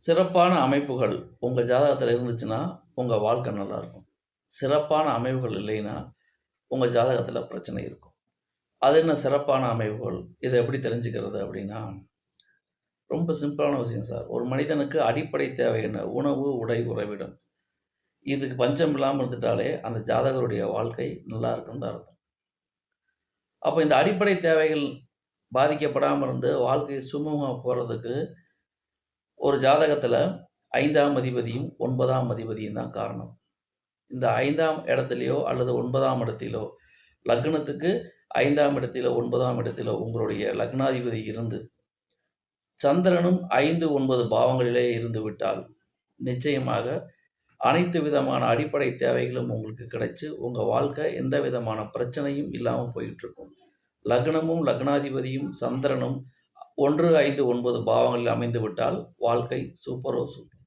சிறப்பான அமைப்புகள் உங்க ஜாதகத்துல இருந்துச்சுன்னா, உங்க வாழ்க்கை நல்லாருக்கும். சிறப்பான அமைவுகள் இல்லைன்னா, உங்க ஜாதகத்துல பிரச்சனை இருக்கும். அது என்ன சிறப்பான அமைவுகள்? இத எப்படி தெரிஞ்சுக்கிறது அப்படின்னா, ரொம்ப சிம்பிளான விஷயம் சார். ஒரு மனிதனுக்கு அடிப்படை தேவை என்ன? உணவு, உடை, உறைவிடம். இதுக்கு பஞ்சம் இல்லாம இருந்துட்டாலே, அந்த ஜாதகருடைய வாழ்க்கை நல்லா இருக்குன்னு தான் அர்த்தம். அப்ப இந்த அடிப்படை தேவைகள் பாதிக்கப்படாம இருந்து, வாழ்க்கை சுமூகமா போறதுக்கு ஒரு ஜாதகத்துல 5ஆம் அதிபதியும், 9ஆம் அதிபதியும் தான் காரணம். இந்த 5ஆம் இடத்திலயோ அல்லது 9ஆம் இடத்திலோ, லக்னத்துக்கு 5ஆம் இடத்திலோ, 9ஆம் இடத்திலோ உங்களுடைய லக்னாதிபதி இருந்து, சந்திரனும் 5, 9 பாவங்களிலே இருந்து விட்டால், நிச்சயமாக அனைத்து விதமான அடிப்படை தேவைகளும் உங்களுக்கு கிடைச்சு, உங்க வாழ்க்கை எந்த விதமான பிரச்சனையும் இல்லாம போயிட்டுருக்கும். லக்னமும், லக்னாதிபதியும், சந்திரனும் 1, 5, 9 பாவங்களில் அமைந்து விட்டால், வாழ்க்கை சூப்பரோ சூப்பர்.